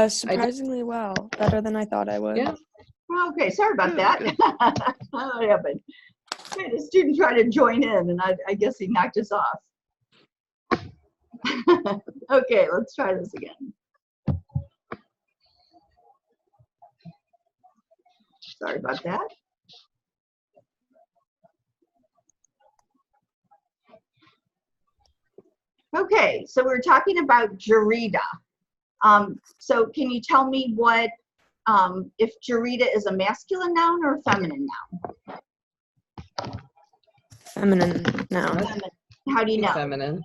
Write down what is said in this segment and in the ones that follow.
Surprisingly well. Better than I thought I would. Yeah. Okay, sorry about that. What happened? I had a student try to join in, and I guess he knocked us off. Okay, let's try this again. Sorry about that. Okay, so we're talking about Jarida. So can you tell me what, if Jarida is a masculine noun or a feminine noun? Feminine noun. How do you know? Feminine.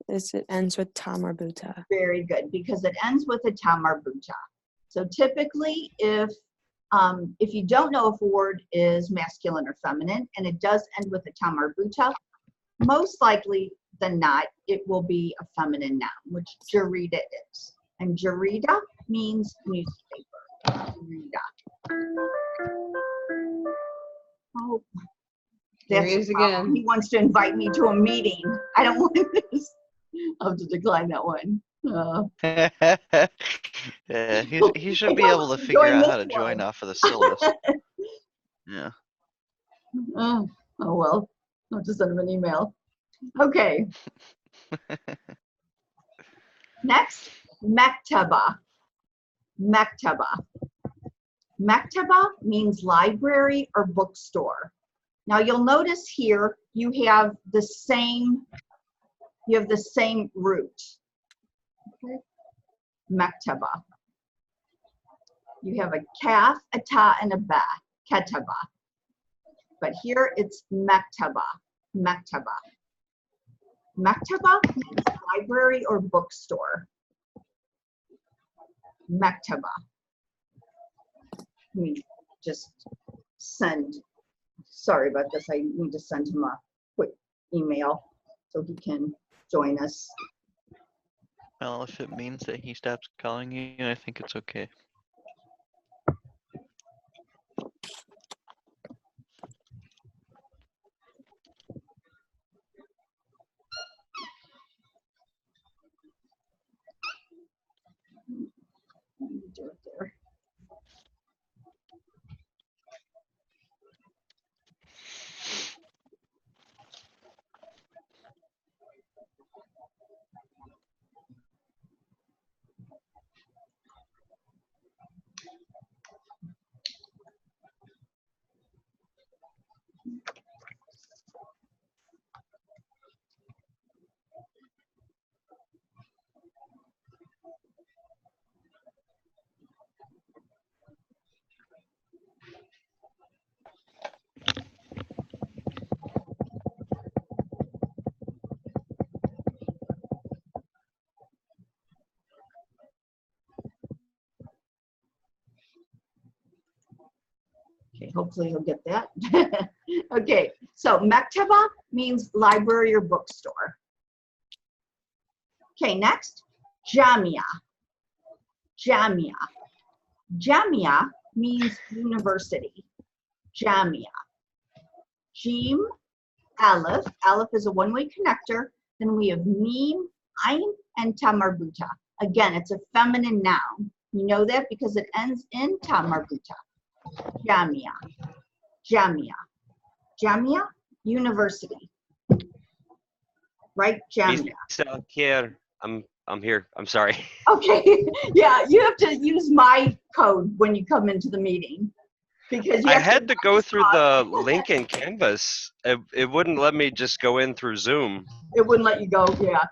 It ends with ta marbuta. Very good, because it ends with a ta marbuta. So typically, if you don't know if a word is masculine or feminine, and it does end with a ta marbuta, most likely than not, it will be a feminine noun, which Jarida is. And Jarida means newspaper. Jarida. Oh, There he is again. he wants to invite me to a meeting. I don't want this. I'll have to decline that one. Yeah, he should be able to figure out how to join off of the syllabus. Yeah. Oh well, I'll just send him an email. Okay. Next, maktaba. Maktaba. Maktaba means library or bookstore. Now you'll notice here you have the same root. Okay. Maktaba. You have a kaf, a ta, and a ba. Kataba. But here it's maktaba. Maktaba. Maktaba means library or bookstore. Maktaba. Let me just send, sorry about this, I need to send him a quick email so he can join us. Well, if it means that he stops calling you, I think it's okay. Let me do it there. Okay, hopefully he'll get that. Okay, so maktaba means library or bookstore. Okay, next, jamia. Jamia. Jamia means university. Jamia. Jim, aleph. Aleph is a one-way connector. Then we have mim, ayn, and ta marbuta. Again, it's a feminine noun. You know that because it ends in ta marbuta. Jamia. Jamia. Jamia, university. Right? Jamia. Here. I'm here. I'm sorry. Okay. Yeah, you have to use my code when you come into the meeting. Because you I have had to go through the link in Canvas. It wouldn't let me just go in through Zoom. It wouldn't let you go, yeah.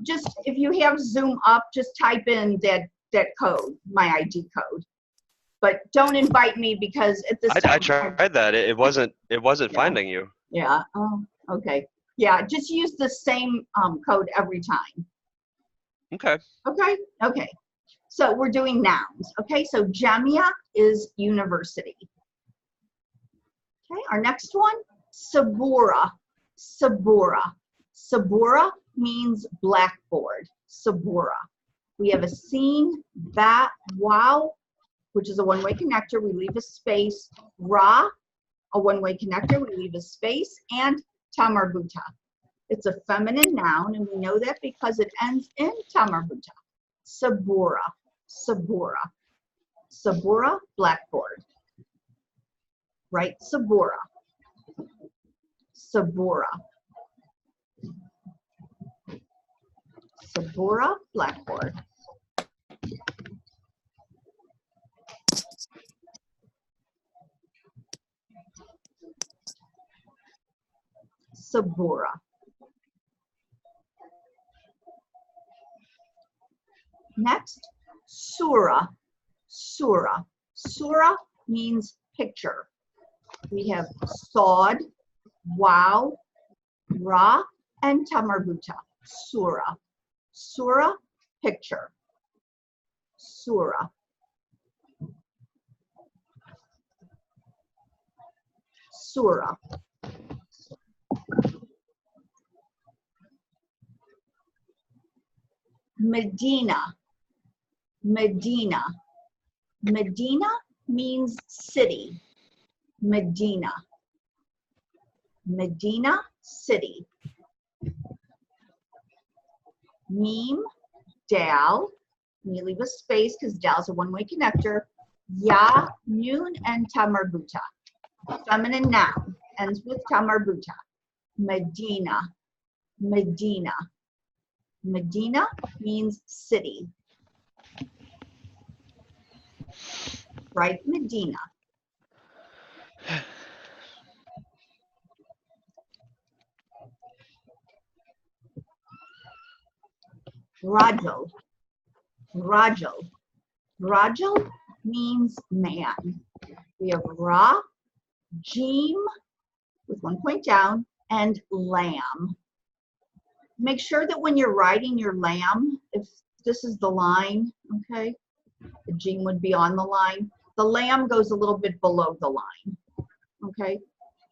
Just if you have Zoom up, just type in that code, my ID code. But don't invite me because at this time, I tried that. It wasn't finding you. Yeah. Oh, okay. Yeah, just use the same code every time. Okay. Okay. Okay. So we're doing nouns. Okay. So jamia is university. Okay. Our next one, sabura. Sabura. Sabura means blackboard. Sabura. We have a seen, ba, wow, which is a one-way connector. We leave a space. Ra, a one-way connector. We leave a space. And ta marbuta. It's a feminine noun, and we know that because it ends in tamarbuta. Sabura, sabura. Sabura, blackboard. Right? Sabura. Sabura. Sabura, blackboard. Sabura. Next, surah, surah. Surah means picture. We have sod, wow, ra, and tamarbuta. Surah. Surah, picture. Surah. Surah. Medina. Medina. Medina means city. Medina. Medina, city. Meme, dal. Let me leave a space because dal's a one-way connector. Ya, noon, and tamarbuta. Feminine noun ends with tamarbuta. Medina. Medina. Medina means city. Right? Medina. Rajal. Rajal. Rajal means man. We have Ra, Jim with one point down, and lamb. Make sure that when you're writing your lamb, if this is the line, okay, the Jim would be on the line. The lamb goes a little bit below the line, okay?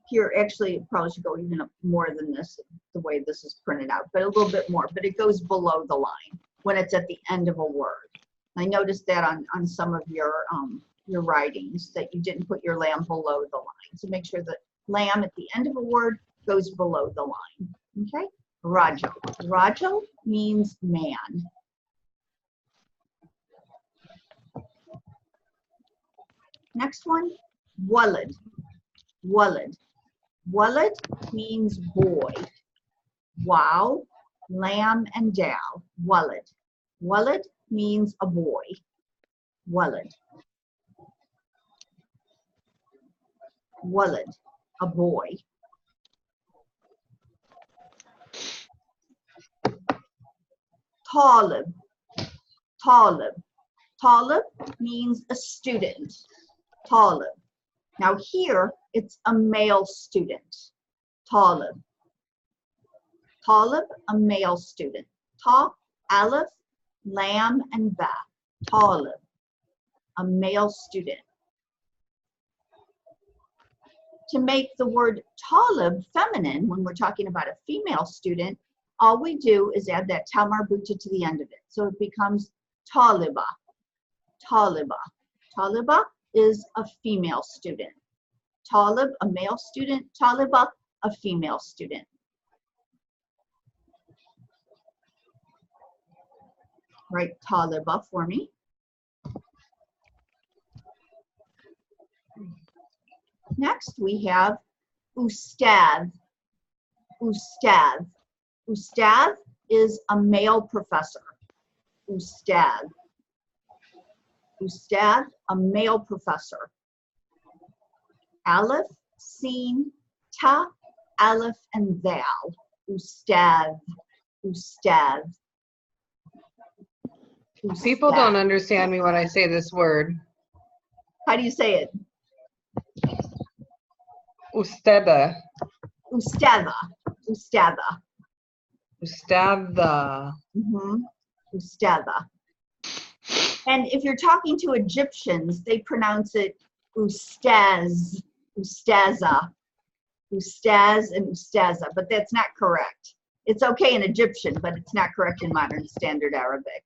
Here, actually, it probably should go even up more than this, the way this is printed out, but a little bit more, but it goes below the line when it's at the end of a word. I noticed that on some of your writings, that you didn't put your lamb below the line. So make sure that lamb at the end of a word goes below the line, okay? Rajal. Rajal means man. Next one, walad. Walad. Walad means boy. Wow, lamb, and dal. Walad. Walad means a boy. Walad. Walad, a boy. Talib. Talib. Talib means a student. Talib. Now here, it's a male student. Talib. Talib, a male student. Ta, aleph, lam, and ba. Talib, a male student. To make the word talib feminine, when we're talking about a female student, all we do is add that ta marbuta to the end of it. So it becomes taliba. Taliba. Taliba is a female student. Talib, a male student. Taliba, a female student. Write taliba for me. Next, we have ustad. Ustad. Ustad is a male professor. Ustad. Ustad, a male professor. Aleph, sin, ta, aleph, and thal. Ustad. Ustad. People don't understand me when I say this word. How do you say it? Ustada. Ustada. Ustada. Ustada. Ustada. And if you're talking to Egyptians, they pronounce it ustaz, ustaza, ustaz, and ustaza, but that's not correct. It's okay in Egyptian, but it's not correct in modern standard Arabic.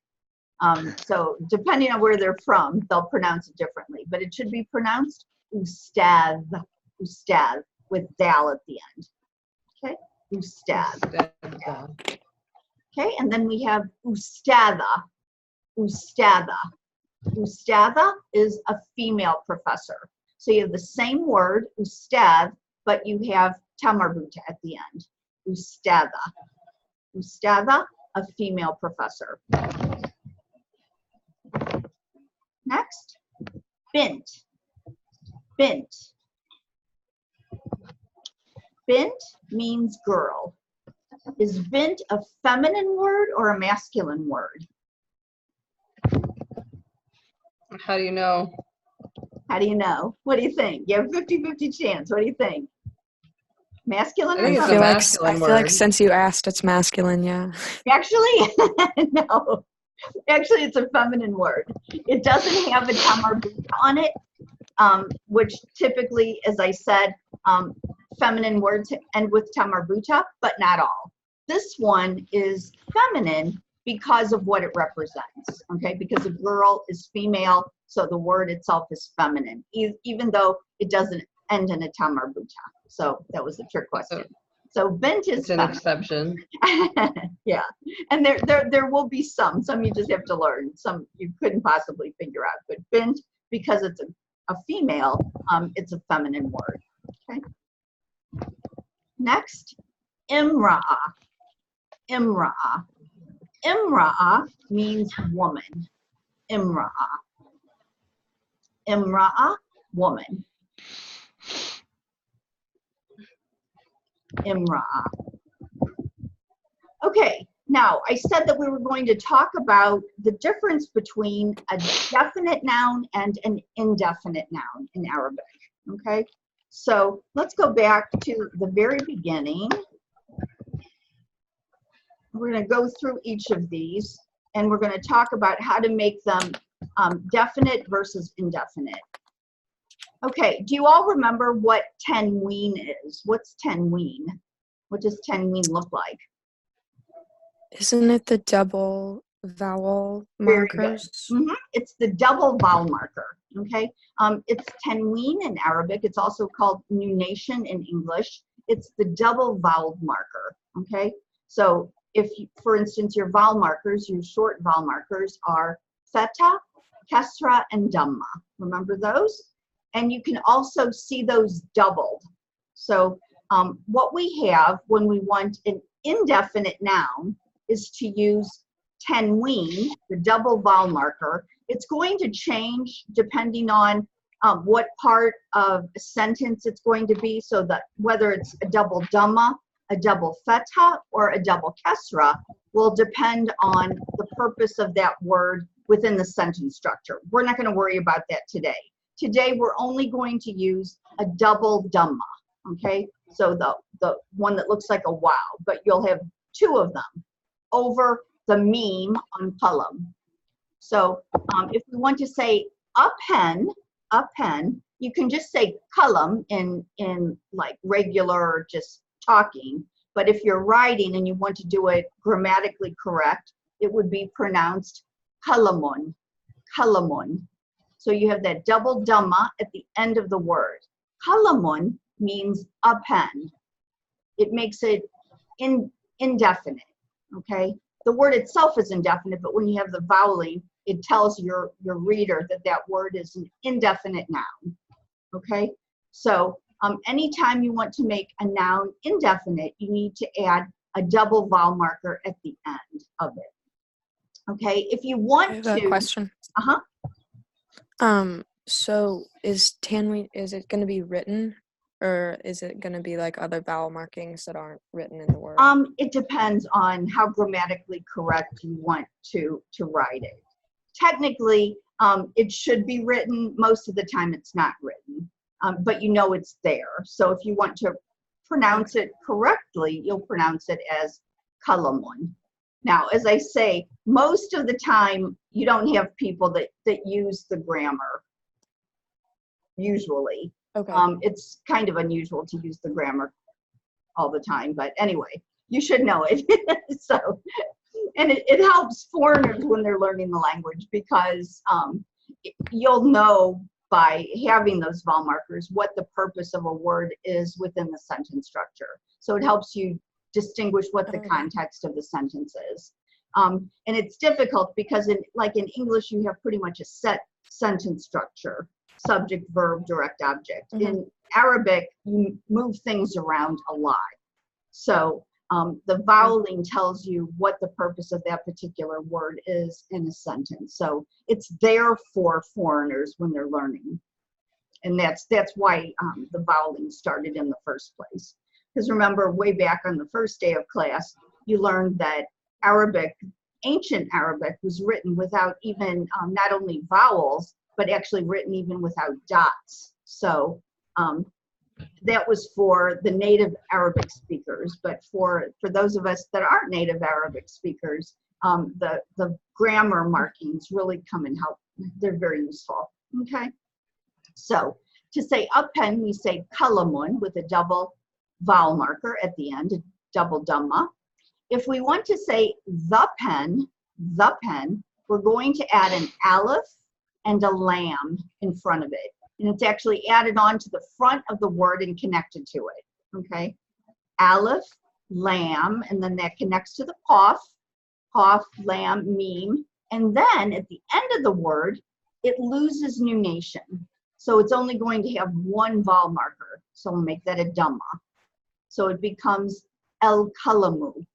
So depending on where they're from, they'll pronounce it differently, but it should be pronounced ustaz, ustaz, with dal at the end. Okay, Ustad. Okay, and then we have ustada. Ustada. Ustada is a female professor. So you have the same word, ustad, but you have tamarbuta at the end. Ustada. Ustada, a female professor. Next, bint. Bint. Bint means girl. Is bint a feminine word or a masculine word? How do you know? How do you know? What do you think? You have a 50-50 chance. What do you think? Masculine I or think I it's a feel feminine? like masculine I feel like word. since you asked, it's masculine. Yeah. Actually, no. Actually, it's a feminine word. It doesn't have a tamarbuta on it, which typically, as I said, feminine words end with tamarbuta, but not all. This one is feminine because of what it represents, okay? Because a girl is female, so the word itself is feminine, even though it doesn't end in a tamarbuta. So that was a trick question. So bint is It's an feminine. exception. Yeah, and there will be some you just have to learn, some you couldn't possibly figure out, but bint, because it's a female, it's a feminine word. Okay. Next, imra'a. Imra'a. Imra'a means woman. Imra'a. Imra'a, woman. Imra'a. Okay, now I said that we were going to talk about the difference between a definite noun and an indefinite noun in Arabic, okay? So let's go back to the very beginning. We're going to go through each of these, and we're going to talk about how to make them definite versus indefinite. Okay, do you all remember what tanween is? What's tanween? What does tanween look like? Isn't it the double vowel Very good. markers? It's the double vowel marker, okay? It's tanween in Arabic. It's also called nunation in English. It's the double vowel marker, okay? So if, you, for instance, your vowel markers, your short vowel markers are feta, kesra, and dhamma. Remember those? And you can also see those doubled. So what we have when we want an indefinite noun is to use tanween, the double vowel marker. It's going to change depending on what part of a sentence it's going to be, so that whether it's a double dhamma, a double feta, or a double kesra will depend on the purpose of that word within the sentence structure. We're not going to worry about that today. Today, we're only going to use a double dhamma, okay? So the one that looks like a wow, but you'll have two of them over the meme on qalam. So if we want to say a pen, you can just say qalam in like regular just talking. But if you're writing and you want to do it grammatically correct, it would be pronounced qalamun, qalamun. So you have that double dhamma at the end of the word. Qalamun means a pen. It makes it indefinite, okay? The word itself is indefinite, but when you have the voweling, it tells your reader that that word is an indefinite noun, okay? So anytime you want to make a noun indefinite, you need to add a double vowel marker at the end of it, okay? If you want I have to— a question. Uh-huh. So is tanween, is it going to be written, or is it going to be like other vowel markings that aren't written in the word? It depends on how grammatically correct you want to write it. Technically, it should be written. Most of the time it's not written, but you know it's there. So if you want to pronounce it correctly, you'll pronounce it as qalamun. Now, as I say, most of the time you don't have people that use the grammar, usually. Okay. It's kind of unusual to use the grammar all the time, but anyway, you should know it. So, and it helps foreigners when they're learning the language, because you'll know by having those vowel markers what the purpose of a word is within the sentence structure. So it helps you distinguish what the Okay. context of the sentence is. And it's difficult because like in English, you have pretty much a set sentence structure, subject, verb, direct object. Mhm. In Arabic, you move things around a lot. So the voweling tells you what the purpose of that particular word is in a sentence. So it's there for foreigners when they're learning. And that's why the voweling started in the first place. Because remember, way back on the first day of class, you learned that Arabic, ancient Arabic, was written without even not only vowels, but actually written even without dots. So that was for the native Arabic speakers. But for those of us that aren't native Arabic speakers, the grammar markings really come and help. They're very useful. Okay. So to say a pen, we say kalamun with a double vowel marker at the end, a double dhamma. If we want to say the pen, we're going to add an aleph and a lam in front of it. And it's actually added on to the front of the word and connected to it, okay? Aleph, lam, and then that connects to the qaf, lam, meme. And then at the end of the word, it loses nunation. So it's only going to have one vowel marker. So we'll make that a dhamma. So it becomes el-kalamu,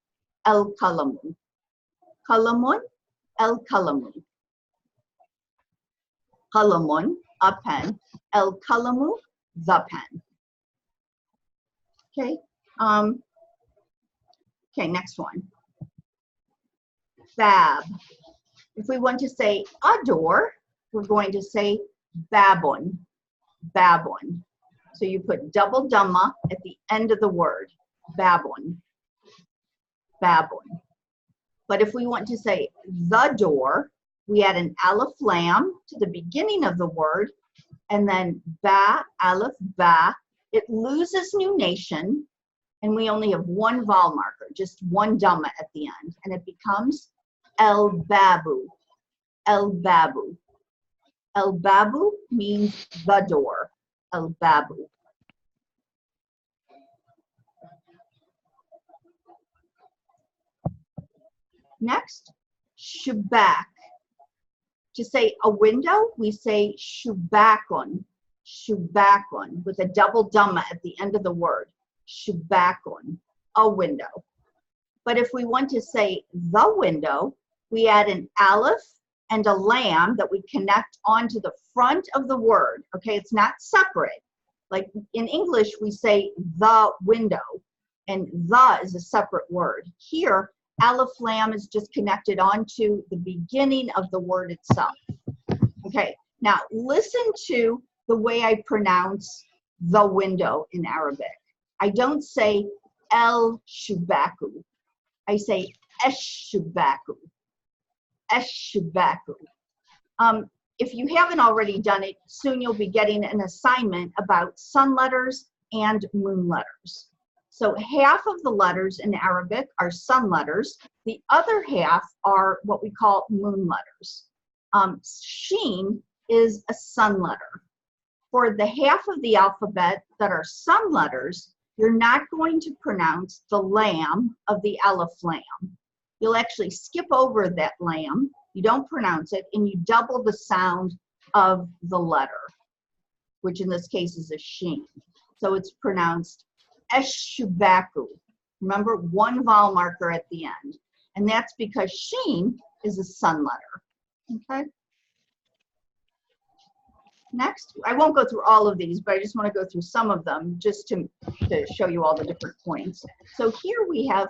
el-kalamu. Kalamun, el-kalamu. Kalamun, a pen. El-kalamu, the pen. Okay. Okay, next one. Fab. If we want to say adore, we're going to say babun, babun. So you put double dhamma at the end of the word, babun, babun. But if we want to say the door, we add an aleph lam to the beginning of the word, and then ba, aleph, ba. It loses nunation, and we only have one vowel marker, just one dhamma at the end, and it becomes el babu, el babu. El babu means the door, el babu. Next, shubak. To say a window, we say shubakun, shubakun, with a double dhamma at the end of the word, shubakun, a window. But if we want to say the window, we add an aleph and a lam that we connect onto the front of the word. Okay, it's not separate. Like in English, we say the window, and the is a separate word. Here, aleph lam is just connected onto the beginning of the word itself. Okay, now listen to the way I pronounce the window in Arabic. I don't say el shubaku. I say esh shubaku. Esh shubaku. If you haven't already done it, soon you'll be getting an assignment about sun letters and moon letters. So half of the letters in Arabic are sun letters. The other half are what we call moon letters. Sheen is a sun letter. For the half of the alphabet that are sun letters, you're not going to pronounce the lam of the aleph lam. You'll actually skip over that lam. You don't pronounce it, and you double the sound of the letter, which in this case is a sheen. So it's pronounced eshubaku. Remember, one vowel marker at the end. And that's because sheen is a sun letter. Okay? Next, I won't go through all of these, but I just want to go through some of them just to show you all the different points. So here we have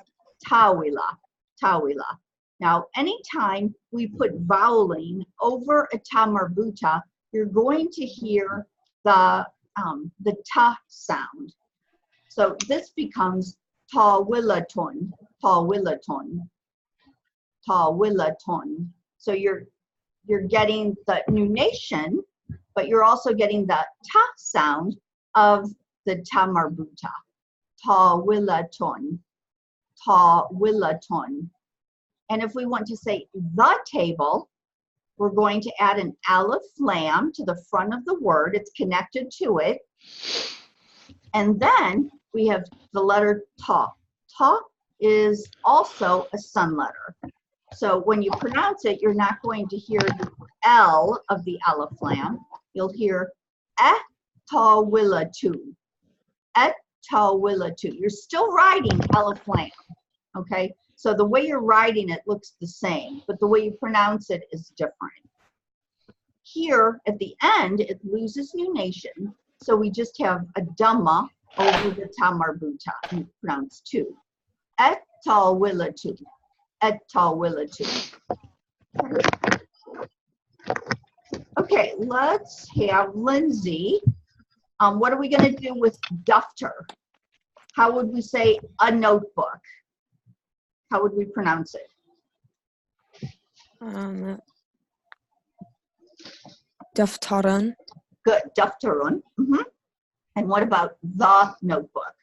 tawila, tawila. Now, anytime we put voweling over a ta marbuta, you're going to hear the ta sound. So this becomes tawilatun, tawilatun, tawilatun. So you're getting the nunation, but you're also getting the ta sound of the ta marbuta. Tawilatun, tawilatun. And if we want to say the table, we're going to add an aleph lam to the front of the word. It's connected to it. And then we have the letter ta. Ta is also a sun letter. So when you pronounce it, you're not going to hear the L of the Aleph Lam. You'll hear etawilatu. Etawilatu. You're still writing Aleph Lam, okay? So the way you're writing it looks the same, but the way you pronounce it is different. Here at the end, it loses nunation, so we just have a Dhamma over the tamarbuta, and pronounce two. Etawilatu. Etawilatu. Okay, let's have Lindsay. What are we going to do with daftar? How would we say a notebook? How would we pronounce it? Daftaran. Good, daftarun. And what about the notebook?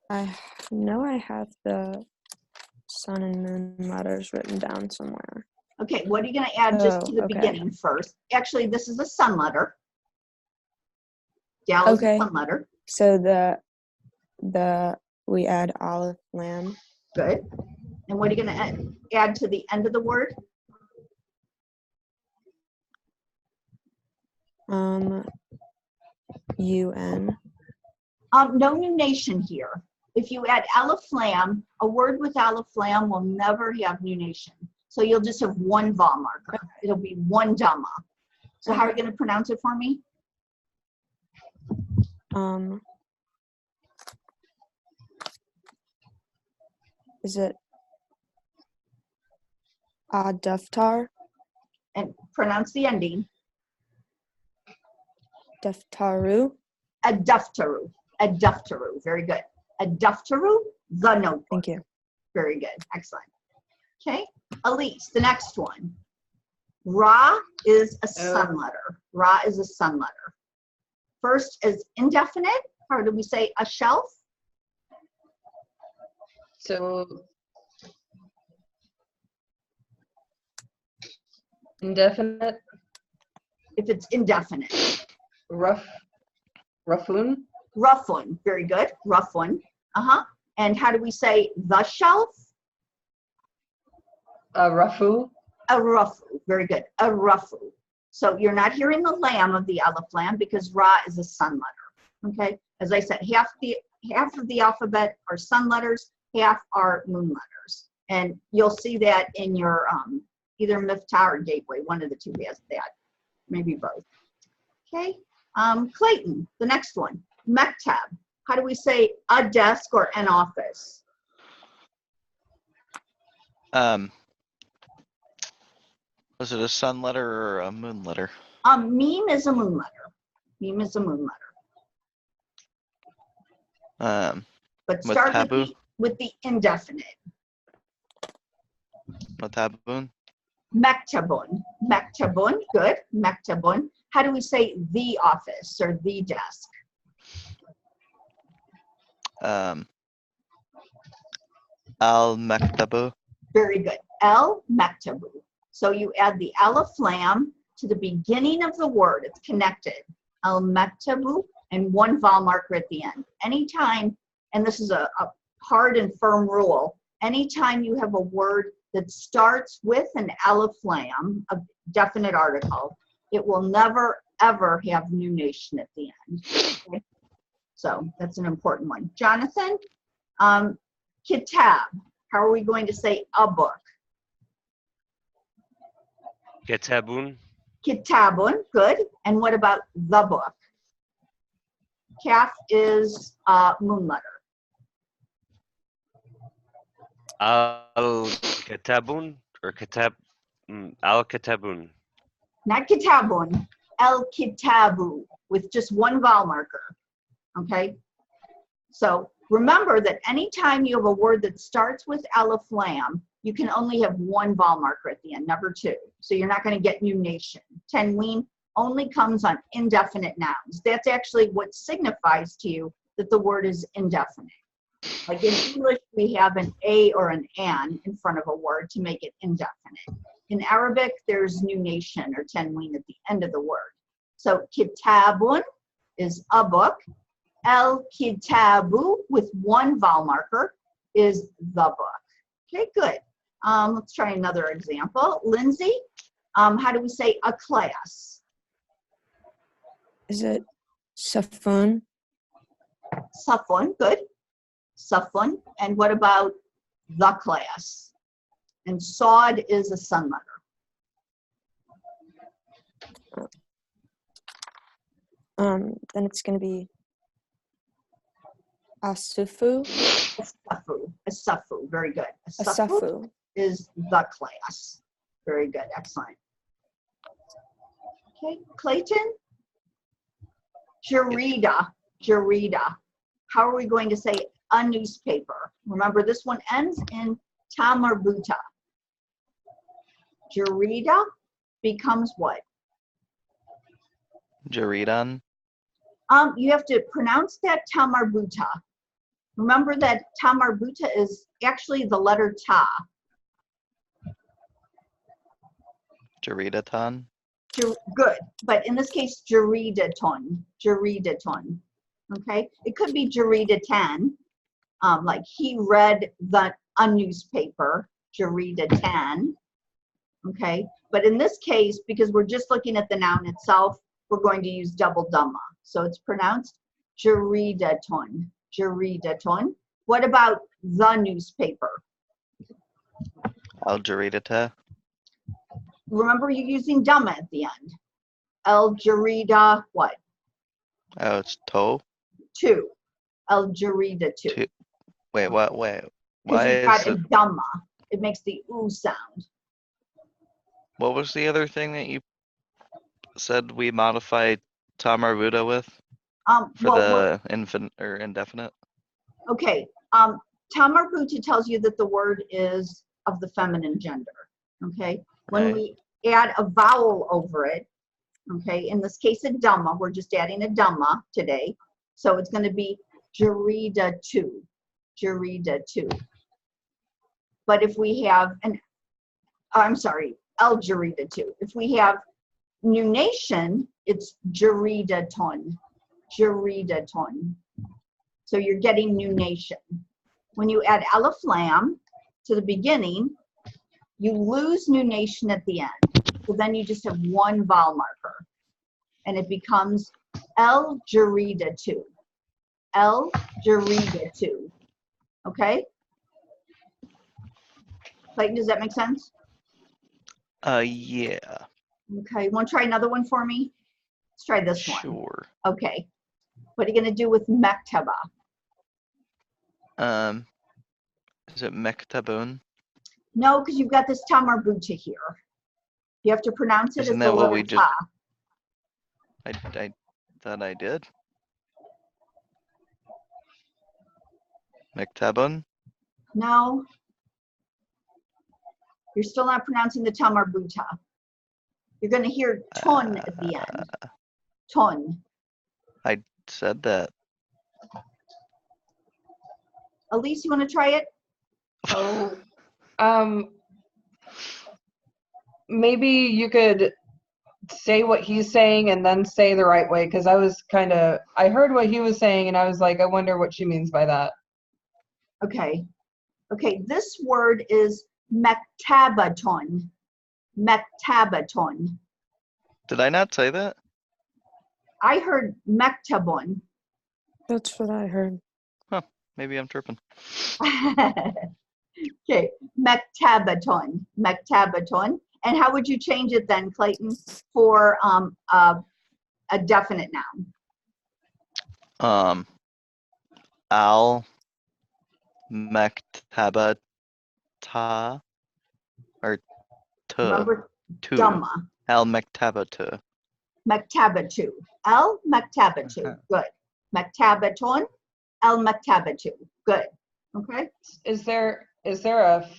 I know I have the sun and moon letters written down somewhere. Okay, what are you going to add just to the beginning first? Actually, this is a sun letter. Dal is a sun letter. So we add Aleph Lam. Good. And what are you going to add to the end of the word? UN. No nunation here. If you add Aleph Lam, a word with Aleph Lam will never have nunation. So you'll just have one vowel marker. It'll be one Dhamma. So how are you going to pronounce it for me? Is it Daftar? And pronounce the ending. Daftaru. Adaftaru. Adaftaru. Very good. Adaftaru, the notebook. Thank you. Very good. Excellent. Okay. Elise, the next one. Ra is a sun letter. Ra is a sun letter. First is indefinite. How do we say a shelf? So indefinite. If it's indefinite. Rafun. Rafun. Very good. Rafun. And how do we say the shelf? Rafu. A rafu. Very good. A rafu. So you're not hearing the lam of the Aleph Lam because Ra is a sun letter. Okay. As I said, half of the alphabet are sun letters, half are moon letters, and you'll see that in your either Miftah or Gateway. One of the two has that. Maybe both. Okay. Clayton, the next one. Mektab. How do we say a desk or an office? Was it a sun letter or a moon letter? Meme is a moon letter. Meme is a moon letter. But start with the indefinite. Matabun? Mektabun. Mektabun. Good. Mektabun. How do we say the office or the desk? Al-Maktabu. Very good. El-Mektabu. So you add the Aleph Lam to the beginning of the word. It's connected. El-Mektabu and one vowel marker at the end. Anytime, and this is a hard and firm rule, anytime you have a word that starts with an Aleph Lam, a definite article, it will never, ever have nunation at the end. Okay? So that's an important one. Jonathan, kitab. How are we going to say a book? Kitabun. Kitabun, good. And what about the book? Kaf is moon letter. Al-Kitabun or Kitab? Al-Kitabun. Not kitabun, el-kitabu, with just one vowel marker, okay? So remember that anytime you have a word that starts with Aleph Lam, you can only have one vowel marker at the end, never two. So you're not going to get nunation. Tenween only comes on indefinite nouns. That's actually what signifies to you that the word is indefinite. Like in English, we have an a or an in front of a word to make it indefinite. In Arabic, there's nunation or tenween at the end of the word. So kitabun is a book. El kitabu with one vowel marker is the book. Okay, good. Let's try another example. Lindsay, how do we say a class? Is it safun? Safun, good. Safun. And what about the class? And sod is a sun letter. Then it's gonna be asufu. Asafu, very good. Asafu. Is the class. Very good, excellent. Okay, Clayton? Jarida. How are we going to say a newspaper? Remember, this one ends in tamarbuta. Jarida becomes what? Jaridan. You have to pronounce that tamarbuta. Remember that tamarbuta is actually the letter ta. Jaridatan. Good, but in this case, jaridaton. Okay, it could be jaridatan, like he read a newspaper, jaridatan. Okay, but in this case, because we're just looking at the noun itself, we're going to use double dhamma. So it's pronounced jaridaton. What about the newspaper? Al Jaridata. Remember, you're using dhamma at the end. El jarida, what? Oh, it's to. Two. El jarida two. Two. Wait, what? Wait. Because Why you've got is a it? dhamma. It makes the oo sound. What was the other thing that you said we modify Tamarbuta with for Well, the infant or indefinite? okay. Tamarbuta tells you that the word is of the feminine gender. Okay. When Right. we add a vowel over it, okay, in this case a dhamma, we're just adding a dhamma today. So it's going to be jarida two. But if we have I'm sorry, el jarida two. If we have nunation, it's jaridaton. So you're getting nunation. When you add alif lam to the beginning, you lose nunation at the end. So then you just have one vowel marker. And it becomes el jarida two. Okay? Clayton, does that make sense? Yeah. Okay, want to try another one for me? Let's try this one. Sure. Okay. What are you going to do with mektaba? Is it Mektabun? No, because you've got this tamarbuta here. You have to pronounce it Isn't as that the what letter we just? ta. I thought I did. Mektabun? No. You're still not pronouncing the tamarbuta. You're going to hear ton at the end. Ton. I said that. Elise, you want to try it? Oh, maybe you could say what he's saying and then say the right way, because I heard what he was saying and I was like, I wonder what she means by that. Okay. Okay, this word is mektabaton. Mektabaton. Did I not say that? I heard mektabon. That's what I heard. Maybe I'm tripping. Okay, mektabaton. And how would you change it then, Clayton, for a definite noun? Al Mektabata or tu. Remember, Tu. dhamma. Al Mektabatu. Mektabatu. El mektabatu. Good. Mektabaton. El mektabatu. Good. Okay. Is there a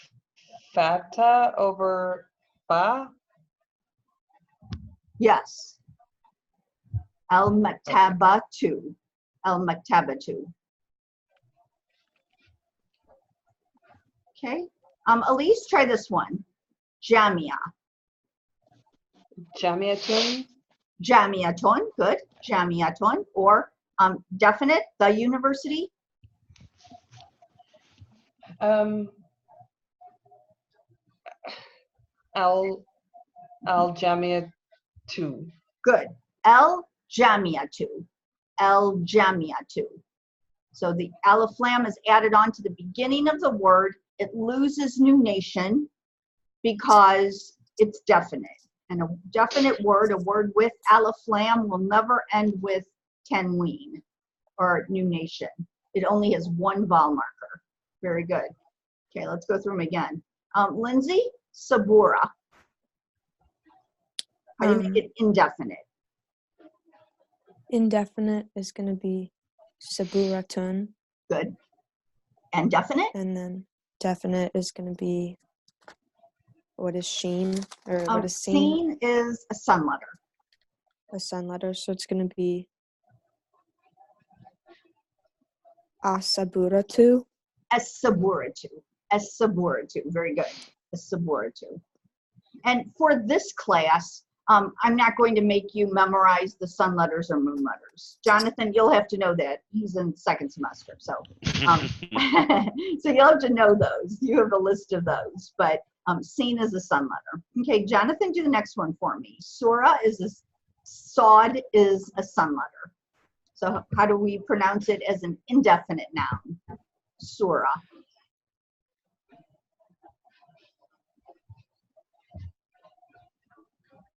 fata over ba? Yes. El mektabatu. El mektabatu. Okay. Elise, try this one. Jamia. Jamiatun? Jamiaton, good. Jamiaton. Or definite, the university. Al Jamia 2. Good. El Jamiatu. El Jamiatu. So the alif lam is added on to the beginning of the word. It loses nunation because it's definite. And a definite word, a word with alif lam, will never end with tanween or nunation. It only has one vowel marker. Very good. Okay, let's go through them again. Lindsay, sabura. How do you make it indefinite? Indefinite is going to be saburatun, Good. And definite? and then definite is going to be, what is sheen, or what is seen? Seen is a sun letter. A sun letter, so it's going to be asaburatu. As-saburatu. As-saburatu. Very good. As-saburatu. And for this class, I'm not going to make you memorize the sun letters or moon letters. Jonathan, you'll have to know that. He's in second semester, so so you'll have to know those. You have a list of those, but seen is a sun letter. Okay, Jonathan, do the next one for me. Surah is a sod is a sun letter. So how do we pronounce it as an indefinite noun? Surah.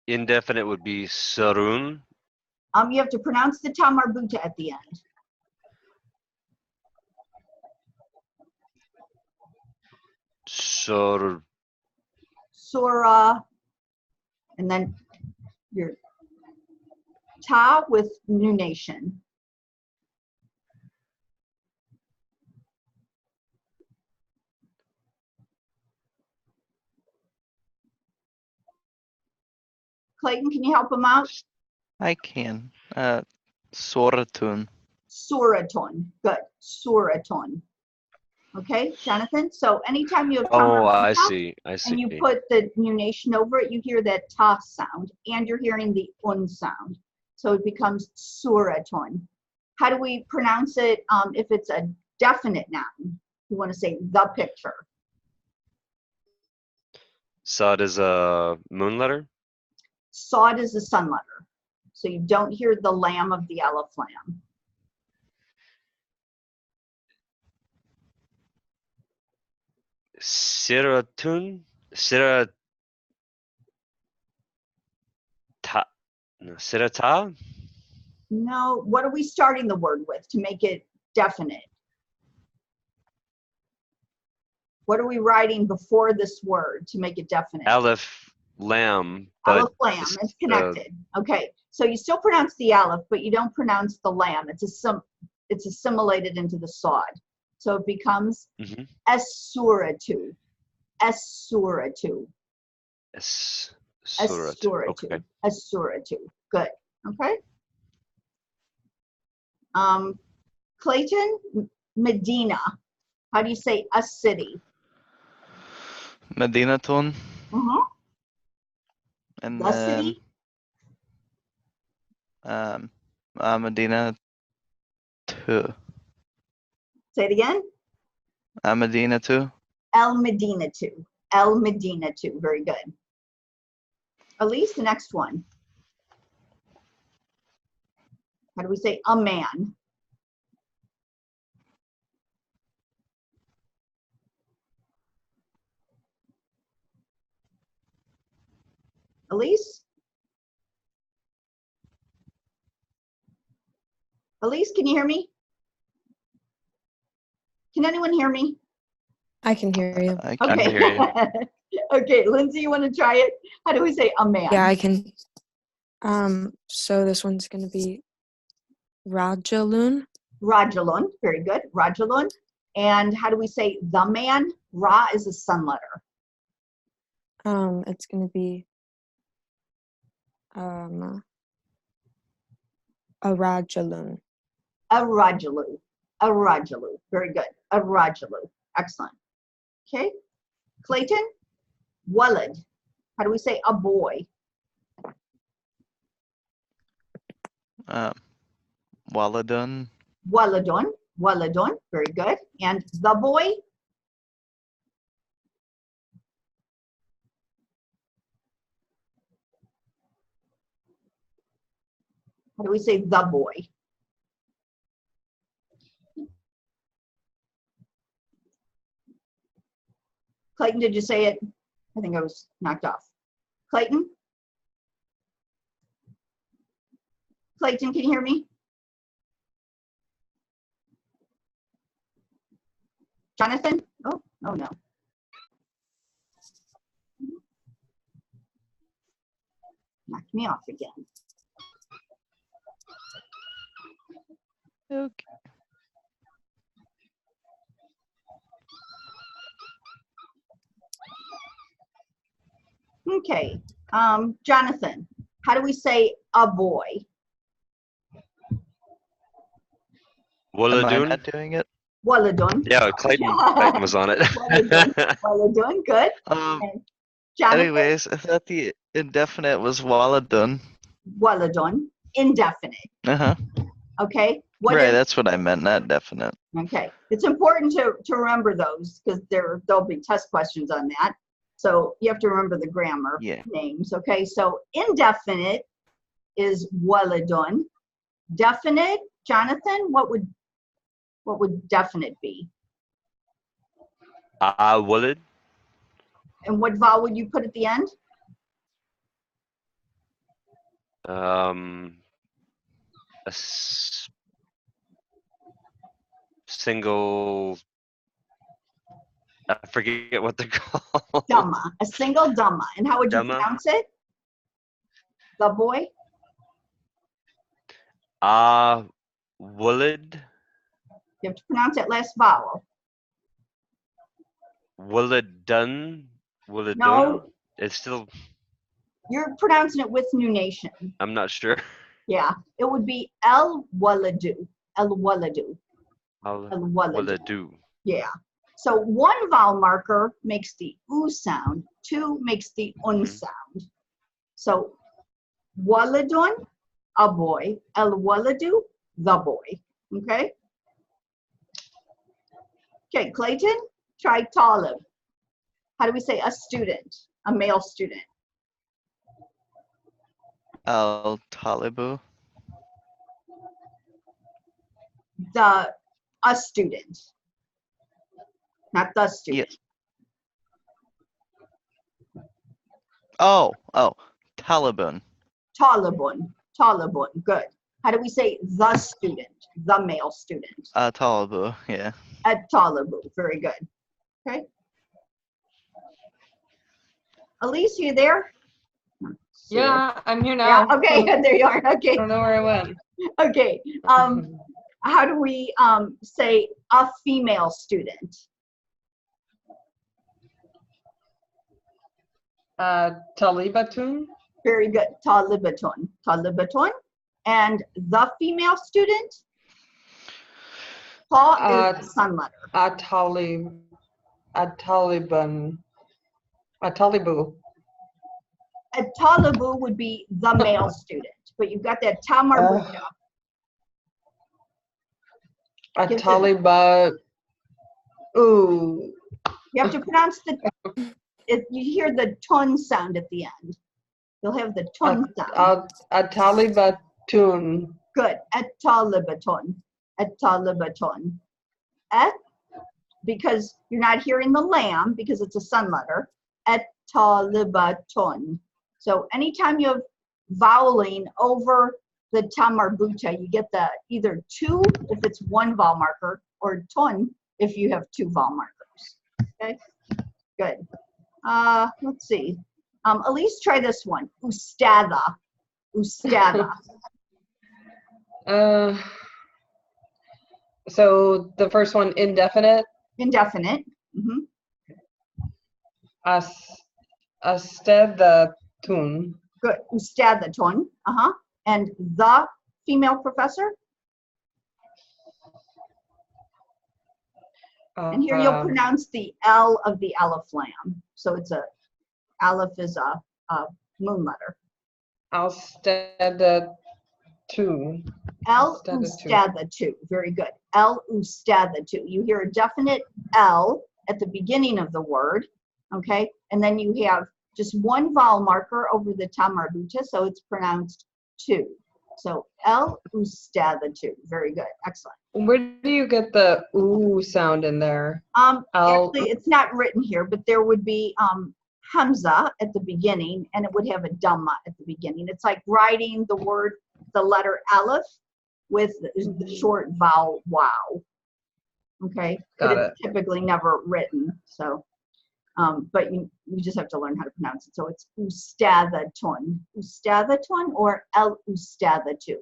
Indefinite would be sarun. You have to pronounce the ta marbuta at the end. Sor. Surah, and then your ta with nunation. Clayton, can you help him out? I can. Soratun. Suraton. Good. Suraton. Okay, Jonathan? So anytime you have Oh, I ta see. I see. and you put the nunation over it, you hear that ta sound, and you're hearing the un sound. So it becomes suraton. How do we pronounce it if it's a definite noun? You want to say the picture. Sod is a moon letter. Sod is a sun letter. So you don't hear the lam of the aleph lam. Siratun. Sirata. No, Sirata. No, what are we starting the word with to make it definite? What are we writing before this word to make it definite? Aleph lam. But Aleph lam, it's connected. Okay, so you still pronounce the aleph, but you don't pronounce the lam. It's assimilated into the sod. So it becomes as-suratu. As-suratu. Suratu. Okay. As-suratu. Good. Okay. Clayton, Medina. How do you say a city? Medinatun. And The then city? Medina 2. Say it again. Medina 2. El Medina 2. El Medina 2. Very good. Elise, the next one. How do we say a man? Elise? Elise, can you hear me? Can anyone hear me? I can hear you. I can Okay. hear you. Okay, Lindsay, you want to try it? How do we say a man? Yeah, I can. So this one's going to be Rajalun. Rajulun. Very good. Rajulun. And how do we say the man? Ra is a sun letter. It's going to be a Rajalun. A Rajulu. A Rajulu. Very good. A Rajulu. Excellent. Okay. Clayton, Walad. How do we say a boy? Waladun. Waladun. Waladun. Very good. And the boy. How do we say the boy? Clayton, did you say it? I think I was knocked off. Clayton? Clayton, can you hear me? Jonathan? Oh no. Knocked me off again. Okay. Okay, Jonathan, how do we say a boy? Am I Waladun? not doing it? Waladun. Yeah, Clayton was on it. Waladun. Waladun, good. And Jonathan, Anyways, I thought the indefinite was Waladun. Waladun, indefinite. Uh-huh. Okay, what Right, is, that's what I meant, not definite. okay, it's important to remember those because there'll be test questions on that. So you have to remember the grammar Yeah. names. Okay, so indefinite is waladun. Definite, Jonathan, what would definite be? Walad. And what vowel would you put at the end? A single. I forget what they're called. Dhamma, a single dhamma. And how would you Dhamma? pronounce it? The boy? Walad. You have to pronounce that last vowel. Waladun. Waladun. No. It's still. You're pronouncing it with nunation. I'm not sure. Yeah, it would be el waladu. El waladu. El waladu. Waladu. Yeah. So one vowel marker makes the oo sound, two makes the un sound. So waladun, a boy, el waladu, the boy. Okay? Okay, Clayton, try talib. How do we say a student, a male student? Al-Talibu. A student, not the student. Yes. Oh, Taliban. Talibun, Talibun, good. How do we say the student, the male student? Talibu, yeah. At Talibu, very good. Okay. Elise, you there? Yeah, I'm here Yeah, now. okay, there you are, I okay, don't know where I went. okay. How do we say a female student? Talibatun. Very good, Talibatun, Talibatun. And the female student? Ta is the sun letter. Taliban. Talibu. A Talibu would be the male student, but you've got that Tamarbuta. Gives it- Taliba. Ooh. You have to pronounce you hear the tun sound at the end. You'll have the tun sound. Talibatun. Good. Et talibatun. Et talibatun. Et, because you're not hearing the lamb because it's a sun letter. Et talibatun. So anytime you have voweling over the tamarbuta, you get the either two if it's one vowel marker or tun if you have two vowel markers. Okay, good. Let's see. Elise, try this one. Ustada. Ustada. So the first one, indefinite. Indefinite. Astedatun. Good. Ustadatun. And the female professor. And here you'll pronounce the L of the Aleph lam. So it's Aleph is a moon letter. Astedatun. Two. El-Ustadhatu. Very good. El-Ustadhatu. You hear a definite L at the beginning of the word, okay? And then you have just one vowel marker over the ta marbuta, so it's pronounced two. So El-Ustadhatu. Very good. Excellent. Where do you get the ooh sound in there? Actually, it's not written here, but there would be Hamza at the beginning, and it would have a Dhamma at the beginning. It's like writing the word, the letter Aleph, with the short vowel wow. Okay, Got but it. it's typically never written. So, but you just have to learn how to pronounce it. So it's Ustadhatun, Ustadhatun, or El-Ustadhatu.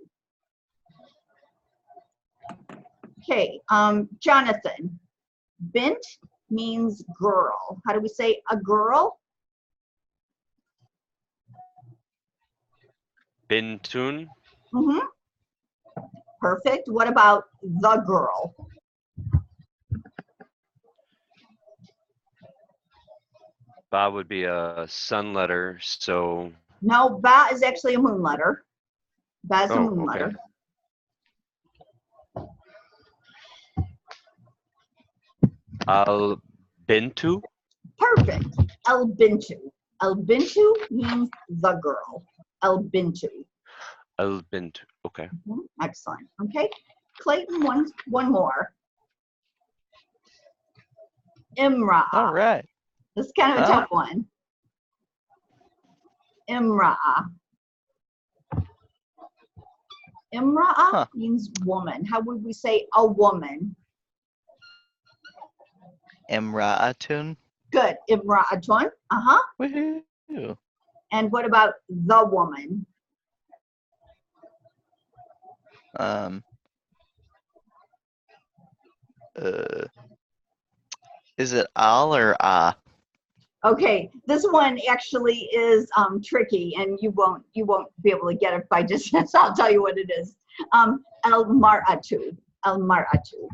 Okay, Jonathan. Bint means girl. How do we say a girl? Bintun. Mm-hmm. Perfect. What about the girl? Ba would be a sun letter, so No, ba is actually a moon letter. Ba is a moon okay. letter. Al Bintu. Perfect. El Bintu. El Bintu means the girl. El Bintu. Al Bintu. Okay. Excellent. Okay. Clayton, one more. Imra. All right. This is kind of a tough one. Imra'a. Imra'a means woman. How would we say a woman? Imra'atun. Good. Imra'atun. Uh-huh. Woohoo. And what about the woman? Is it al or ah? Okay, this one actually is tricky, and you won't be able to get it by just so I'll tell you what it is. El mar'atu. El mar'atu.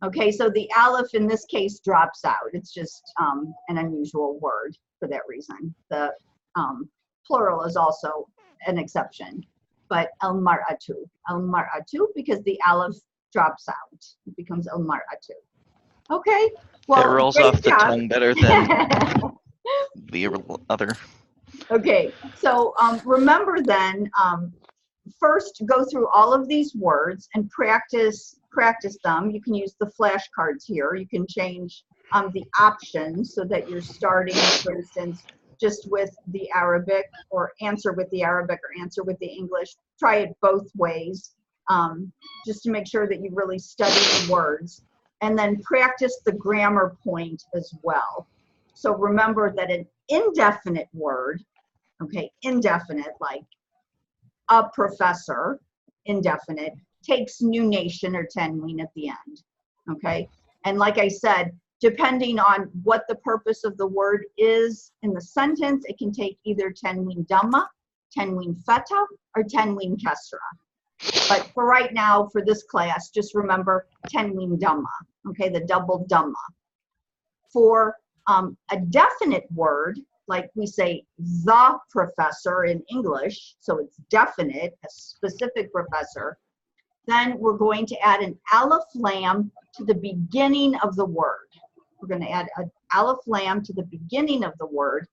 Okay, so the aleph in this case drops out. It's just an unusual word for that reason. The plural is also an exception, but el mar'atu, because the aleph drops out. It becomes el mar'atu. Okay, well, it rolls great off the job. tongue better than the other. Okay, so remember then, first go through all of these words and practice them. You can use the flashcards here. You can change the options so that you're starting, for instance, just with the Arabic, or answer with the Arabic, or answer with the English. Try it both ways, just to make sure that you really study the words. And then practice the grammar point as well. So remember that an indefinite word, okay, indefinite, like a professor, indefinite, takes nunation or tanween at the end, okay? And like I said, depending on what the purpose of the word is in the sentence, it can take either tanween dhamma, tanween feta, or tanween kasra. But for right now, for this class, just remember tanween dhamma, okay, the double dhamma. For a definite word, like we say the professor in English, so it's definite, a specific professor, then we're going to add an aleph lam to the beginning of the word. We're going to add an aleph lam to the beginning of the word,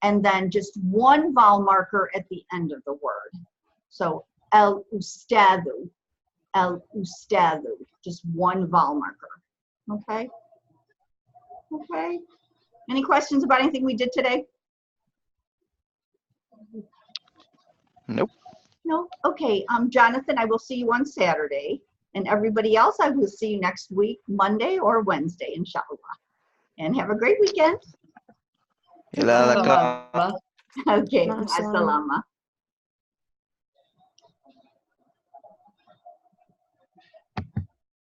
and then just one vowel marker at the end of the word. So el-ustadhu, el-ustadhu, just one vowel marker. Okay? Okay. Any questions about anything we did today? Nope. No? Okay. Jonathan, I will see you on Saturday. And everybody else, I will see you next week, Monday or Wednesday, inshallah. And have a great weekend. Ila laka. Okay. Ma Assalamu.